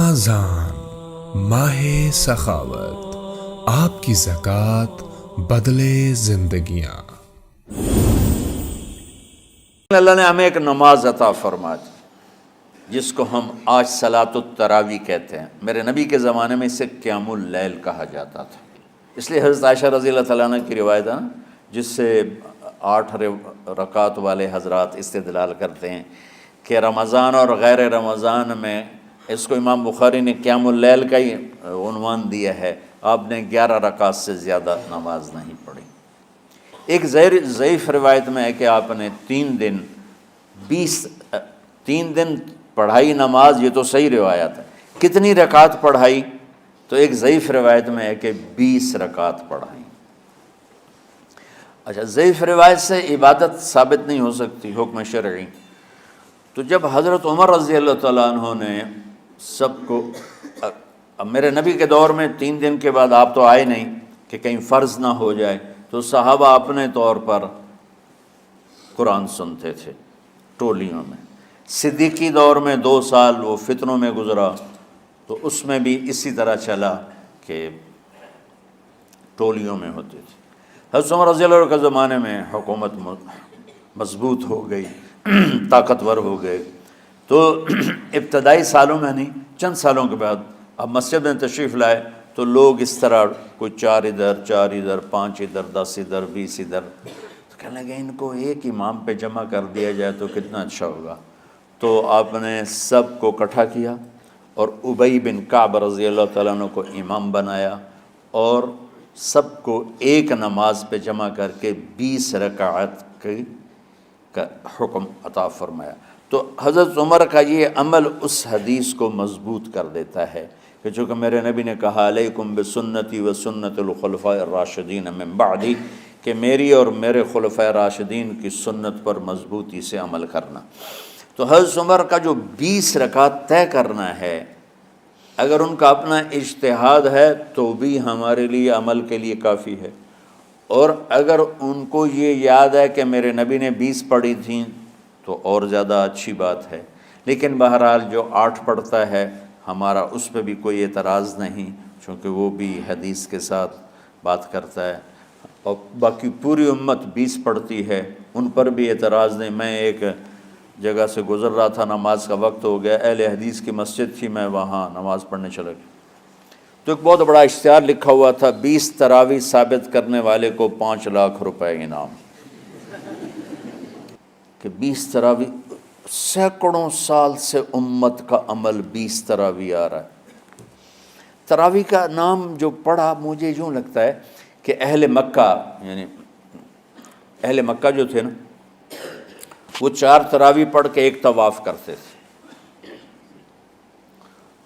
رمضان ماہ سخاوت، آپ کی زکوٰۃ بدلے زندگیاں۔ اللہ نے ہمیں ایک نماز عطا فرما دی جس کو ہم آج صلاۃ التراویح کہتے ہیں۔ میرے نبی کے زمانے میں اسے قیام اللیل کہا جاتا تھا، اس لیے حضرت عائشہ رضی اللہ تعالیٰ عنہ کی روایت ہے جس سے 8 رکعت والے حضرات استدلال کرتے ہیں کہ رمضان اور غیر رمضان میں اس کو امام بخاری نے قیام اللیل کا ہی عنوان دیا ہے۔ آپ نے 11 رکعت سے زیادہ نماز نہیں پڑھی۔ ایک ضعیف روایت میں ہے کہ آپ نے 3 دن پڑھائی نماز، یہ تو صحیح روایت ہے۔ کتنی رکعت پڑھائی؟ تو ایک ضعیف روایت میں ہے کہ 20 رکعت پڑھائی۔ اچھا، ضعیف روایت سے عبادت ثابت نہیں ہو سکتی حکم شرعی۔ تو جب حضرت عمر رضی اللہ تعالیٰ عنہ نے سب کو، اب میرے نبی کے دور میں 3 دن کے بعد آپ تو آئے نہیں کہ کہیں فرض نہ ہو جائے، تو صحابہ اپنے طور پر قرآن سنتے تھے ٹولیوں میں۔ صدیقی دور میں 2 سال وہ فتنوں میں گزرا، تو اس میں بھی اسی طرح چلا کہ ٹولیوں میں ہوتے تھے۔ حضرت عمر رضی اللہ عنہ کے زمانے میں حکومت مضبوط ہو گئی، طاقتور ہو گئے، تو ابتدائی سالوں میں نہیں، چند سالوں کے بعد اب مسجد میں تشریف لائے تو لوگ اس طرح کوئی 4 ادھر 4 ادھر 5 ادھر 10 ادھر 20 ادھر، تو کہنے لگے ان کو ایک امام پہ جمع کر دیا جائے تو کتنا اچھا ہوگا۔ تو آپ نے سب کو اکٹھا کیا اور ابی بن کعب رضی اللہ تعالیٰ عنہ کو امام بنایا اور سب کو ایک نماز پہ جمع کر کے 20 رکعت کا حکم عطا فرمایا۔ تو حضرت عمر کا یہ عمل اس حدیث کو مضبوط کر دیتا ہے کہ چونکہ میرے نبی نے کہا علیکم بسنتی و سنت الخلفاء الراشدین من بعدی، کہ میری اور میرے خلفاء راشدین کی سنت پر مضبوطی سے عمل کرنا۔ تو حضرت عمر کا جو 20 رکعت طے کرنا ہے، اگر ان کا اپنا اجتہاد ہے تو بھی ہمارے لیے عمل کے لیے کافی ہے، اور اگر ان کو یہ یاد ہے کہ میرے نبی نے 20 پڑھی تھیں تو اور زیادہ اچھی بات ہے۔ لیکن بہرحال جو 8 پڑھتا ہے ہمارا اس پہ بھی کوئی اعتراض نہیں، چونکہ وہ بھی حدیث کے ساتھ بات کرتا ہے، اور باقی پوری امت 20 پڑھتی ہے، ان پر بھی اعتراض نہیں۔ میں ایک جگہ سے گزر رہا تھا، نماز کا وقت ہو گیا، اہل حدیث کی مسجد تھی، میں وہاں نماز پڑھنے چلا گیا تو ایک بہت بڑا اشتہار لکھا ہوا تھا، 20 تراویح ثابت کرنے والے کو 5 لاکھ روپے انعام۔ کہ 20 تراویح، سینکڑوں سال سے امت کا عمل 20 تراویح آ رہا ہے۔ تراویح کا نام جو پڑھا مجھے یوں لگتا ہے کہ اہل مکہ، یعنی اہل مکہ جو تھے نا، وہ 4 تراویح پڑھ کے ایک طواف کرتے تھے،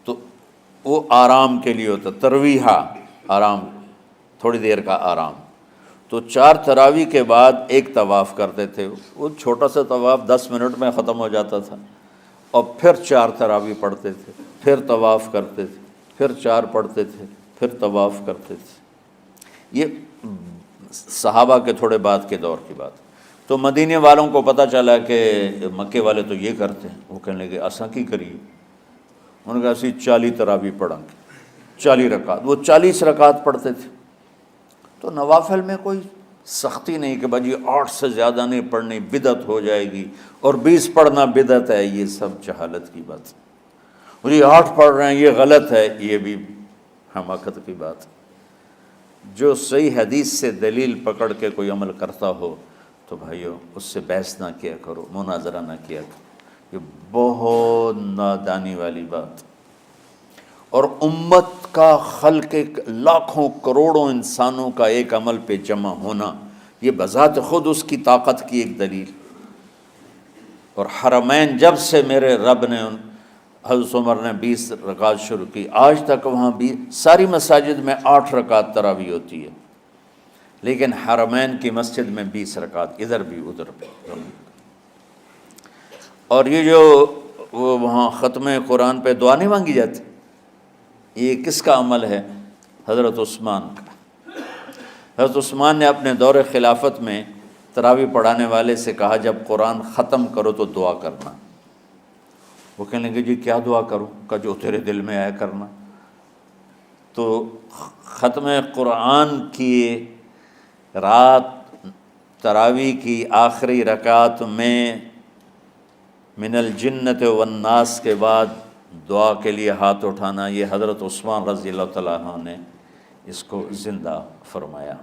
تو وہ آرام کے لیے ہوتا، ترویحہ آرام، تھوڑی دیر کا آرام۔ تو 4 تراویح کے بعد ایک طواف کرتے تھے، وہ چھوٹا سا طواف 10 منٹ میں ختم ہو جاتا تھا، اور پھر 4 تراویح پڑھتے تھے، پھر طواف کرتے تھے، پھر 4 پڑھتے تھے، پھر طواف کرتے تھے۔ یہ صحابہ کے تھوڑے بعد کے دور کی بات۔ تو مدینے والوں کو پتہ چلا کہ مکے والے تو یہ کرتے ہیں، وہ کہنے لگے اساں کی کریے؟ انہوں نے کہا اسی 40 تراویح پڑھیں گے، 40 رکعت، وہ 40 رکعت پڑھتے تھے۔ تو نوافل میں کوئی سختی نہیں کہ بھائی 8 سے زیادہ نہیں پڑھنی، بدعت ہو جائے گی، اور 20 پڑھنا بدعت ہے، یہ سب جہالت کی بات ہے۔ اور یہ 8 پڑھ رہے ہیں یہ غلط ہے، یہ بھی حماقت کی بات ہے۔ جو صحیح حدیث سے دلیل پکڑ کے کوئی عمل کرتا ہو تو بھائیو اس سے بحث نہ کیا کرو، مناظرہ نہ کیا کرو، یہ بہت نادانی والی بات۔ اور امت کا خلق لاکھوں کروڑوں انسانوں کا ایک عمل پہ جمع ہونا، یہ بذات خود اس کی طاقت کی ایک دلیل۔ اور حرمین جب سے میرے رب نے حضرت عمر نے 20 رکعت شروع کی، آج تک وہاں بھی ساری مساجد میں 8 رکعت تراویح ہوتی ہے، لیکن حرمین کی مسجد میں 20 رکعت، ادھر بھی ادھر بھی۔ اور یہ جو وہاں ختم قرآن پہ دعا نہیں مانگی جاتی، یہ کس کا عمل ہے؟ حضرت عثمان کا۔ حضرت عثمان نے اپنے دور خلافت میں تراویح پڑھانے والے سے کہا جب قرآن ختم کرو تو دعا کرنا، وہ کہنے لگے جی کیا دعا کروں؟ کہ جو تیرے دل میں آیا کرنا۔ تو ختم قرآن کی رات تراویح کی آخری رکعت میں من الجنت والناس کے بعد دعا کے لیے ہاتھ اٹھانا، یہ حضرت عثمان رضی اللہ تعالیٰ عنہ نے اس کو زندہ فرمایا۔